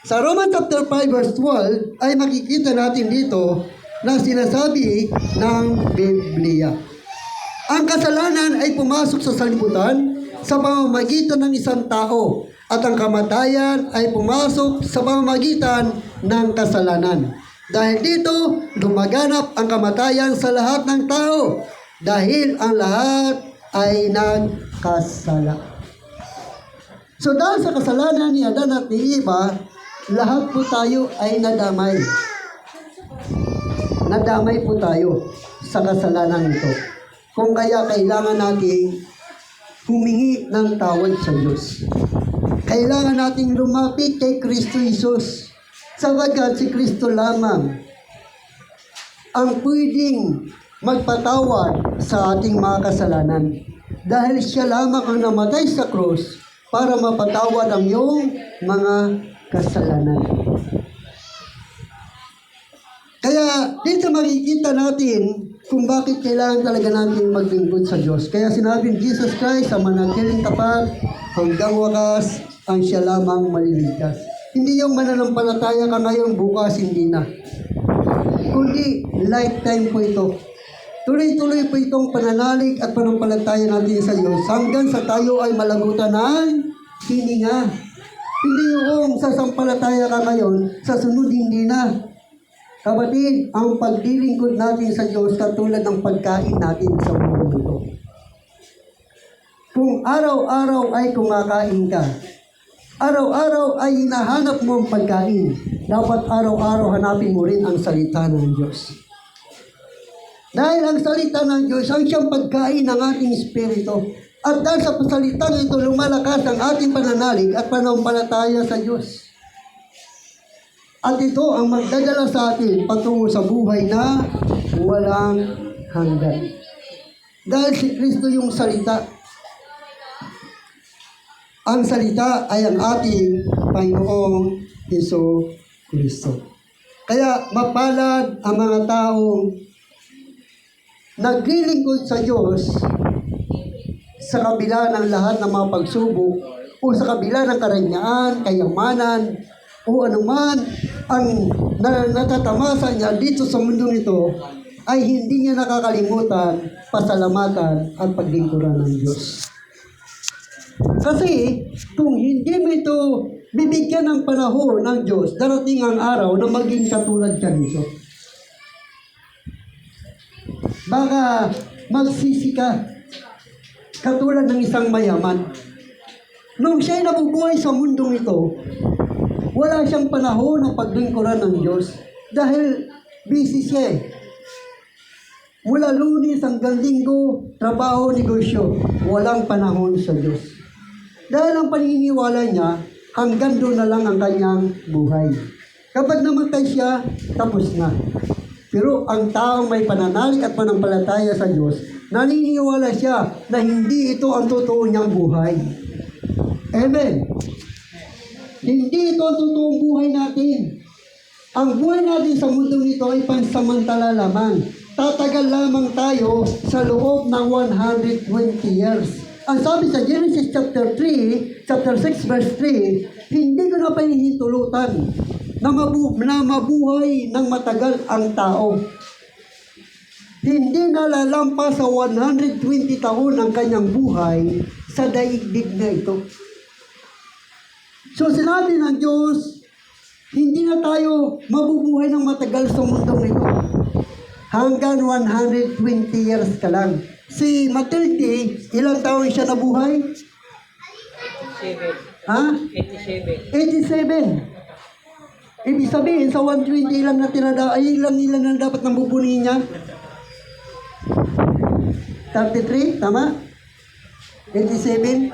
Sa Romans chapter 5 verse 12 ay makikita natin dito na sinasabi ng Biblia. Ang kasalanan ay pumasok sa sanlibutan sa pamamagitan ng isang tao at ang kamatayan ay pumasok sa pamamagitan ng kasalanan. Dahil dito, lumaganap ang kamatayan sa lahat ng tao dahil ang lahat ay nagkasala. So dahil sa kasalanan ni Adan at ni Eva, lahat po tayo ay nadamay. Nadamay po tayo sa kasalanan ito. Kung kaya kailangan nating humingi ng tawad sa Diyos. Kailangan nating lumapit kay Kristo Jesus. Sapagkat si Kristo lamang ang pwedeng magpatawad sa ating mga kasalanan. Dahil siya lamang ang namatay sa krus para mapatawad ang iyong mga kasalanan. Kaya dito makikita natin kung bakit kailangan talaga natin maglingkod sa Diyos. Kaya sinabi ni Jesus Christ sa manatiling tapat hanggang wakas ang siya lamang maliligtas. Hindi yung mananampalataya ka ngayon, bukas hindi na. Kundi lifetime po ito. Tuloy-tuloy po itong pananalig at panampalataya natin sa Diyos hanggang sa tayo ay malagutan ng hininga. Hindi yung sasampalataya ka ngayon, sa sunod hindi na. Kapatid, ang paglilingkod natin sa Diyos katulad ng pagkain natin sa mundo ito. Kung araw-araw ay kumakain ka, araw-araw ay hinahanap mo ang pagkain, dapat araw-araw hanapin mo rin ang salita ng Diyos. Dahil ang salita ng Diyos ang siyang pagkain ng ating espiritu. At dahil sa salitang ito, lumalakas ang ating pananalig at panampalataya sa Diyos. At ito ang magdadala sa atin patungo sa buhay na walang hanggan. Dahil si Kristo yung salita. Ang salita ay ang ating Panginoong Hesus Kristo. Kaya mapalad ang mga taong naglilingkod sa Diyos sa kabila ng lahat ng mga pagsubok o sa kabila ng karangyaan, kayamanan, o anuman ang natatamasa niya dito sa mundo nito, ay hindi niya nakakalimutan pasalamatan at paglingkuran ng Diyos. Kasi kung hindi mo ito bibigyan ng panahon ng Diyos, darating ang araw na maging katulad ka nito. Baka magsisi ka katulad ng isang mayaman. Nung siya'y nabubuhay sa mundong ito, wala siyang panahon ng paglingkuran ng Diyos dahil busy siya. Mula Lunes hanggang Linggo, trabaho, negosyo, walang panahon sa Diyos. Dahil ang paniniwala niya, hanggang doon na lang ang kanyang buhay. Kapag namatay siya, tapos na. Pero ang taong may pananalig at panampalataya sa Diyos, naniniwala siya na hindi ito ang totoo niyang buhay. Amen. Hindi ito ang totoong buhay natin. Ang buhay natin sa mundo nito ay pansamantala lamang. Tatagal lamang tayo sa loob ng 120 years. Ang sabi sa Genesis chapter 6 verse 3, hindi ko na pinahintulutan na mabuhay ng matagal ang tao. Hindi nalalampas sa 120 taon ang kanyang buhay sa daigdig na ito. So sinabi ng Diyos, hindi na tayo mabubuhay ng matagal sa mundong ito. Hanggang 120 years ka lang. Si Matilde, ilang taon siya nabuhay? 87. Ha? 87. 87. Ibig sabihin, sa 120 ilang na ilang na dapat nang bubunin niya? 33, tama? 87.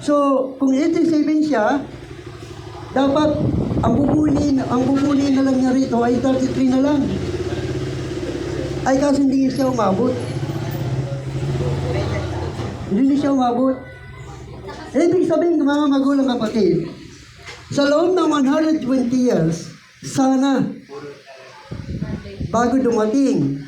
So, kung 87 siya, dapat ang bubunin na lang niya rito ay 33 na lang. Ay kasi hindi siya umabot. Hindi siya umabot. Ibig sabihin, mga magulang kapatid, sa loob ng 120 years, sana, bago dumating,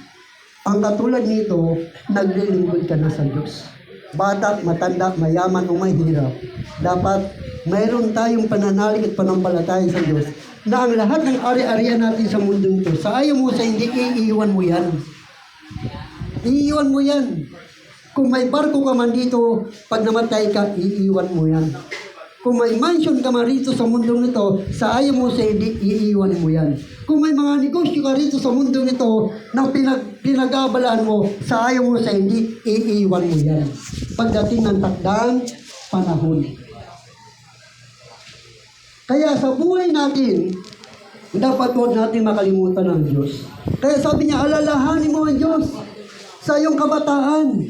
ang katulad nito, naglilingkod ka na sa Diyos. Bata, matanda, mayaman o mahirap, dapat mayroon tayong pananalig at panampalataya sa Diyos na ang lahat ng ari-arian natin sa mundo ito, sa ayaw mo sa hindi, iiwan mo yan. Iiwan mo yan. Kung may barko ka man dito, pag namatay ka, iiwan mo yan. Kung may mansion ka man rito sa mundo nito, sa ayaw mo sa hindi, iiwan mo yan. Kung may mga negosyo ka rito sa mundo nito na pinag-aabalaan mo, sa ayaw mo sa hindi, iiwan mo yan. Pagdating ng takdang panahon. Kaya sa buhay natin, dapat huwag natin makalimutan ang Diyos. Kaya sabi niya, alalahanin mo ang Diyos sa iyong kabataan.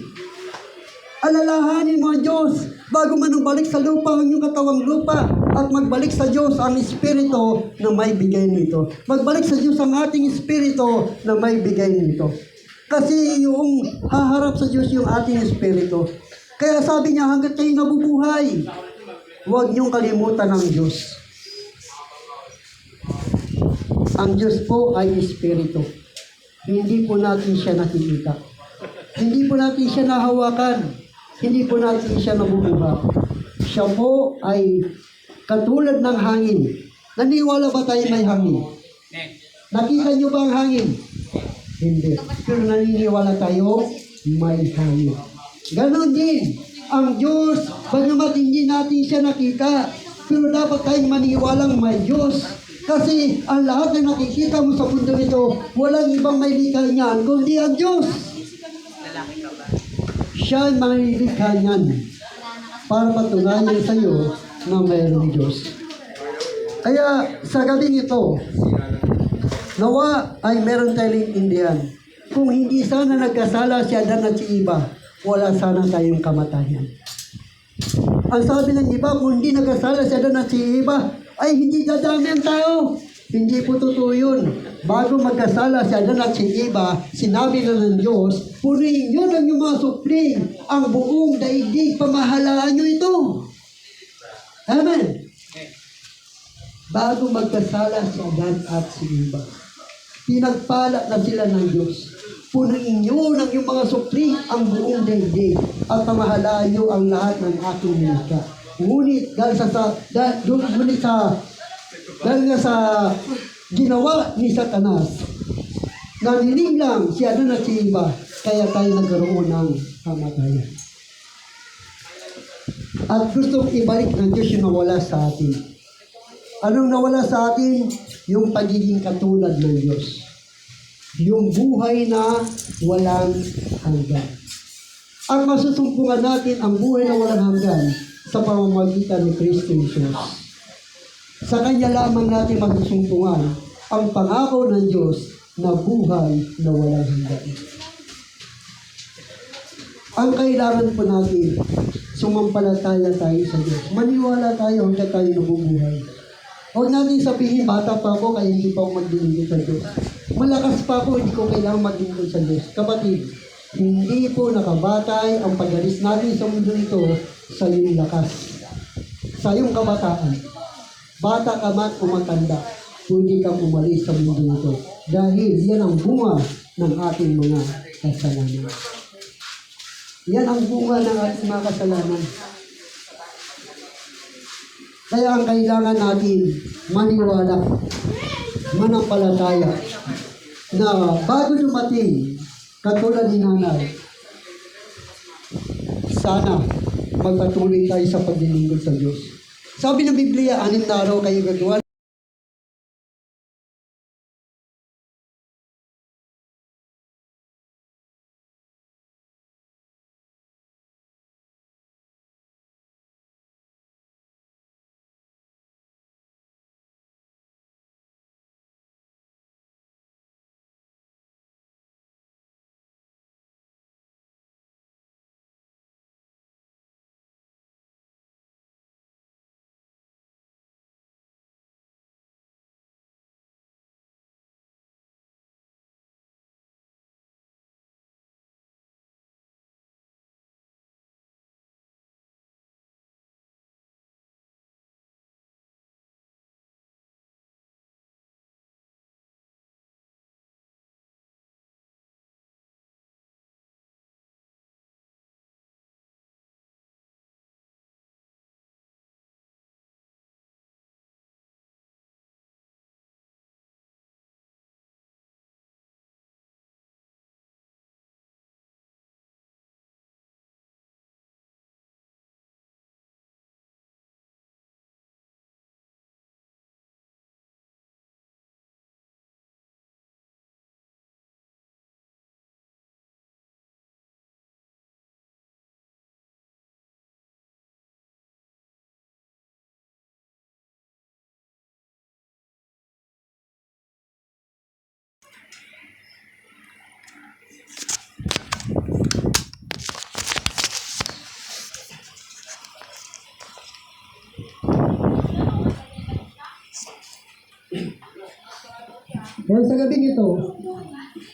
Alalahanin mo ang Diyos bago manubalik sa lupa ang iyong katawang lupa at magbalik sa Diyos ang Espiritu na may bigay nito. Magbalik sa Diyos ang ating Espiritu na may bigay nito. Kasi yung haharap sa Diyos yung ating Espiritu. Kaya sabi niya, hanggat kayo nabubuhay, huwag niyong kalimutan ang Diyos. Ang Diyos po ay Espiritu. Hindi po natin siya nakikita. Hindi po natin siya nahawakan. Hindi po natin siya nabubuga. Siya po ay katulad ng hangin. Naniwala ba tayo may hangin? Nakita niyo ba ang hangin? Hindi. Pero naniniwala tayo may hangin. Ganon din. Ang Diyos, bagamat hindi natin siya nakita, pero dapat tayong maniwalang may Diyos. Kasi ang lahat na nakikita mo sa mundo nito, walang ibang may likha niyan, kundi ang Diyos. Siya ay may likha niyan para patunayan sa iyo na mayroong Diyos. Kaya sa gabing ito, nawa ay meron tayong intindihan. Kung hindi sana nagkasala si Adan at si Eva, wala sana tayong kamatayan. Ang sabi ng iba, kung hindi nagkasala si Adan at si Eva, ay hindi dadami ang tao. Hindi po totoo yun. Bago magkasala si Adan at si Eva, sinabi na ng Diyos, purihin nyo ng yung mga supling, ang buong daigdig, pamahalaan nyo ito. Amen. Bago magkasala si Adan at si Eva, pinagpala na sila ng Diyos. Punuin niyo ng iyong mga supling ang buong daigdig at pamahalaan niyo ang lahat ng aking nilikha. Ngunit dahil sa ginawa ni Satanas, naninig lang si Adan at si Eva, kaya tayo nagkaroon ng kamatayan. At gustong ibalik ng Diyos yung nawala sa atin. Anong nawala sa atin? Yung pagiging katulad ng Diyos. Yung buhay na walang hanggan. Ang masusumpungan natin ang buhay na walang hanggan sa pamamagitan ni Kristo Jesus. Sa Kanya lamang natin masusumpungan ang pangako ng Diyos na buhay na walang hanggan. Ang kailangan po natin, sumampalataya tayo sa Diyos. Maniwala tayo hanggang tayo nabubuhay. Huwag natin sabihin, bata pa ako, kaya hindi pa ako maglingkod sa Diyos. Malakas pa ako, hindi ko kailangan maglingkod sa Diyos. Kapatid, hindi po nakabatay ang pag-alis natin sa mundo nito sa iyong lakas, sa iyong kabataan. Bata ka man o matanda, pwede kang umalis sa mundo nito. Dahil yan ang bunga ng ating mga kasalanan. Yan ang bunga ng ating mga kasalanan. Kaya ang kailangan natin maniwala, manampalataya, na bago dumating, katulad ni Nanay, sana magpatuloy tayo sa paglilingkod sa Diyos. Sabi ng Biblia, 6 na araw kayo gagawa. Kaya sa gabing ito,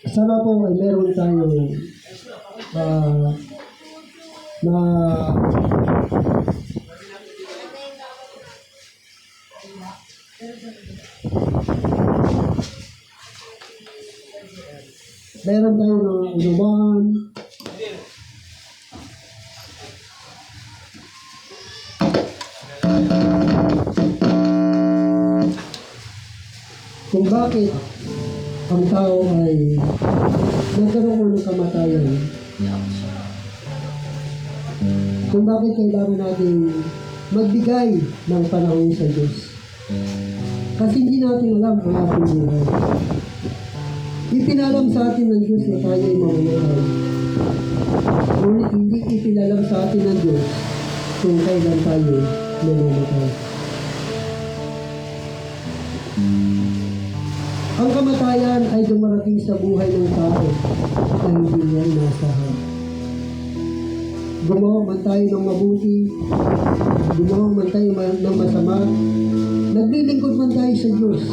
sana po ay meron tayong na Meron tayo ng inuman. Kung bakit ang tao ay nagkaroon ng kamatayan. Kung bakit kailangan natin magbigay ng panahon sa Diyos. Kasi hindi natin alam ang ating buhay. Ipinalam sa atin ng Diyos na tayo ay mamuhay. Ngunit hindi ipinalam sa atin ng Diyos kung kailan tayo mamamatay. Ang kamatayan ay dumarating sa buhay ng tao na hindi niya inasahan. Gumawa man tayo ng mabuti, gumawa man tayo ng masama, naglilingkod man tayo sa Diyos,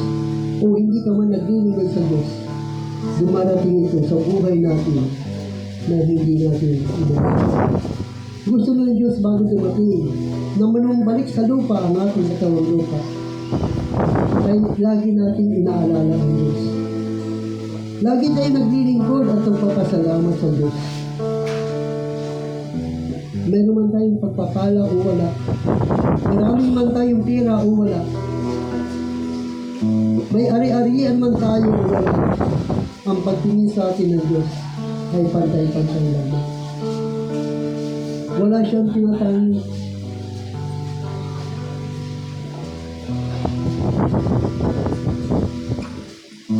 o hindi ka man naglilingkod sa Diyos, dumarating ito sa buhay natin na hindi natin inasahan. Gusto ng Diyos bago dumating na manumbalik sa lupa ang ating katawang lupa, ay lagi natin inaalala ang Diyos. Lagi tayo naglilingkod at nagpapasalamat sa Diyos. Meron man tayong pagpapala o wala, maraming man tayong pira o wala, may ari-arian man tayo o wala, ang pagtingin sa atin ng Diyos ay pantay-pantay lamang. Wala siyang tinatangi.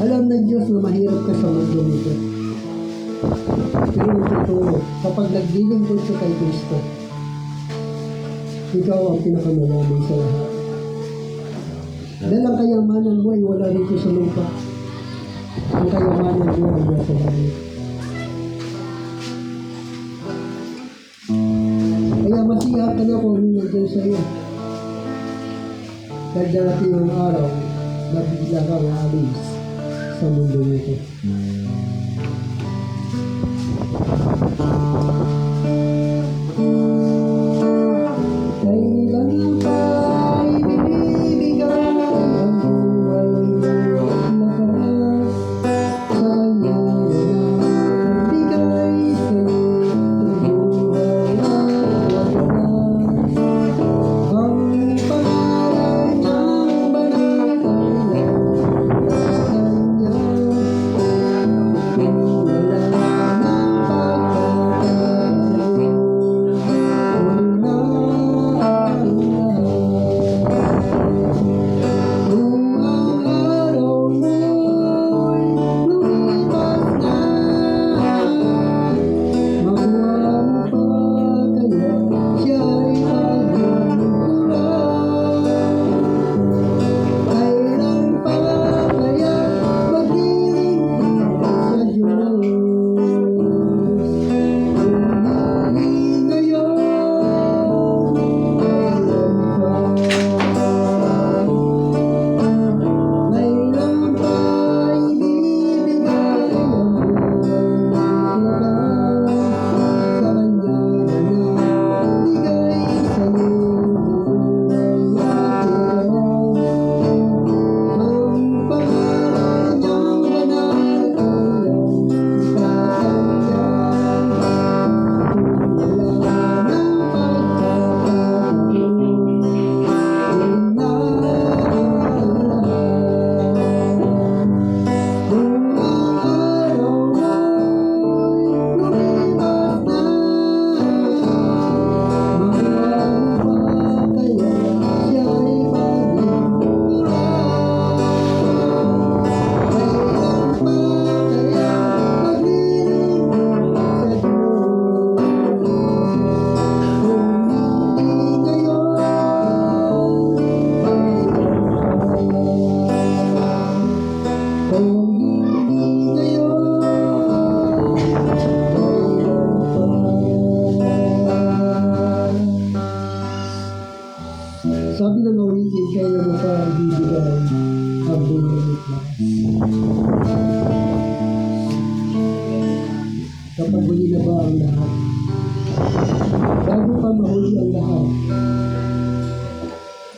Alam ng Diyos na mahirap ka sa mundo nito. Pero ang totoo, kapag naglilingkod ka kay Kristo, ikaw ang pinakamalamang sa lahat. Dahil ang kayamanan mo ay wala rito sa lupa. Ang kayamanan mo ay nasa langit. Kaya masiyahan ka na kung ano nandiyan sa iyo. Dahil darating ang araw na bigla kang aalis sa mundo nito. Kailan ba'y binibigay ang buhay mo at lakas? Sana nagbigay sa'yo ang buhay at lakas. Ang pangalan niyang banal ay sabi ng mawitin, kaya mo pa bibigay ang buhay nito. Kapag huli na ba ang lahat? Bago pa mahuli ang lahat,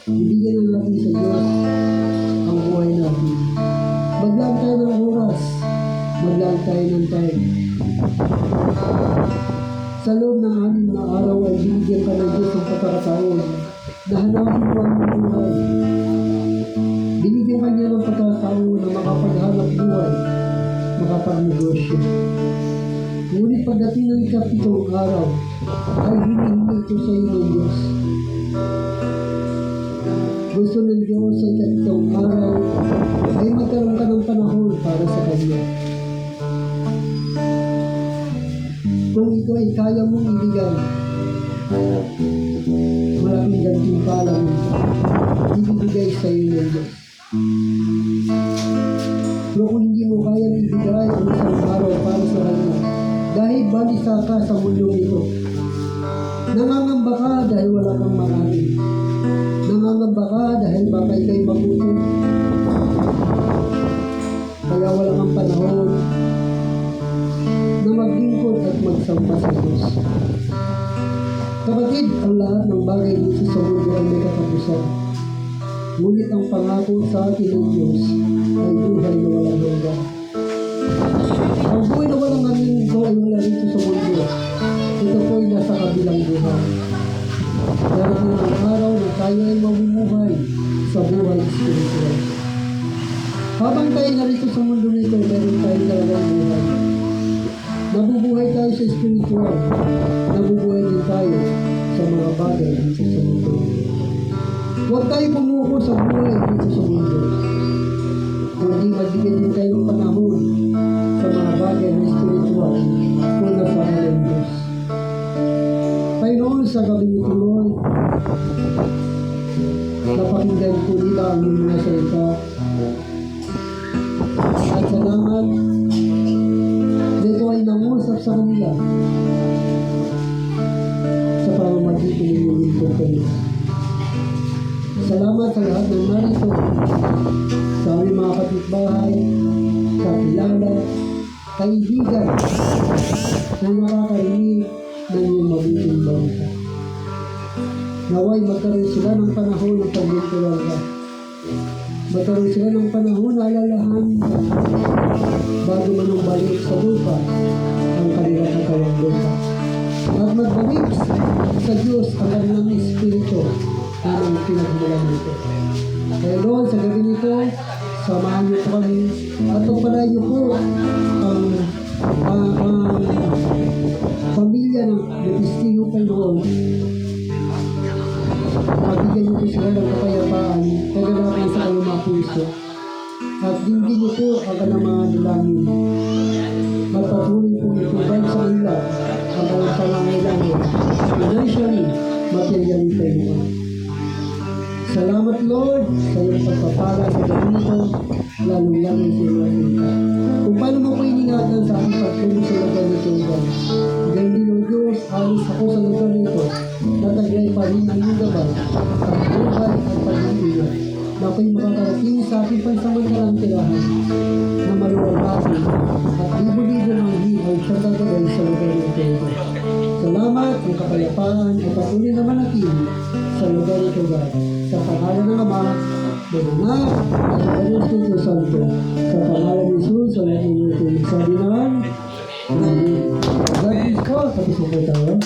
ibigyan na natin sa Diyos ang buhay natin. Maglaan tayo ng oras, maglaan tayo ng time Sa loob ng 6 na araw ay binigyan ka ng Diyos ng pagkakataon na hanapin mo ang buhay. Binigyan ka niya ng pagkakataon na makapaghanap buhay, makapagnegosyo. Ngunit pagdating ng 7 araw, ay hinihingi ito sa iyo ng Diyos. Gusto ng Diyos sa 7 araw ay magkaroon ka ng panahon para sa Kanya. Kung ito ay kaya mong ibigay, malaking gantimpala ibibigay sa iyo ng Diyos. Pero kung hindi mo kaya ibigay ang 1 araw para sa Kanya, dahil balisa ka sa mundong ito, nangangamba ka dahil wala kang makain, nangangamba ka dahil baka ikay magutom, kaya wala kang panahon na maglingkod at magsamba sa Diyos. Kapatid, ang lahat ng bagay dito sa mundo ay may katapusan. Ngunit ang pangako sa atin ng Diyos ay buhay na walang hanggan. Ang buhay na walang hanggan ito ay wala rito sa mundo. Ito po ay nasa kabilang buhay. Darating ang araw na tayo ay mamumuhay sa buhay spiritual. Habang tayo narito sa mundo nito, meron tayong dalawang buhay. Nabubuhay tayo sa spiritual. Nabubuhay din tayo sa mga bagay dito sa mundo. Huwag tayo pumuko sa buhay dito sa mundo. Kundi magbigay din tayo ng panahon sa mga bagay na spiritual kung nasa ng Diyos. Panginoon, sa gabi nito, Lord, napakinggan ko nila ang iyong mga salita. At salamat dito ay nangusap sa kanila sa pamamagitan ng iyong lingkod kayo. Salamat sa lahat ng narito, sa aming mga kapitbahay, sa kilala, kaibigan na nakakarinig ng iyong mabuting balita. Naway magkaroon sila ng panahon ng paglingkuran ka. Magkaroon sila ng panahon na alalahan bago manumbalik sa lupa ang kanilang katawang lupa. At magbalik sa Diyos ang kanilang espiritu na ang pinagmulan nito. Kaya Lord, sa gabi nito, samahan niyo po kami at pagpalain niyo po ang pamilya ng Testigo Panginoon. Mabigyan niyo po sila ng kapayapaan, kagalakan sa kanilang mga puso. At dinggin niyo po ang kanilang mga dalangin. Magpatuloy po itubay sa kanila ang kanilang pangangailangan, financially, materially Panginoon. Salamat Lord sa iyong pagpapala sa gabi nito, lalong-lalo sa iyong salita. Kung paano mo ko iningatan sa aking pagtulong sa lugar nito, ganyan din ang Diyos, alis ako sa lugar nito, nataglay pa rin ang iyong gabay, ang buhay at pag-ibig, na ako'y makakarating sa aking pansamantalang tirahan, na maluwalhati at libo-libo ng hihal sa gagawin sa lugar nito. Salamat ang kapayapaan ay patuloy na manatili sa lugar nito, God. Sa pangalan ng Ama, ng Anak, at ng Espiritu Santo. Sa pangalan ni Jesus, sa lahat ng ito. Sabi naman, God bless ko. Tapos po tayo.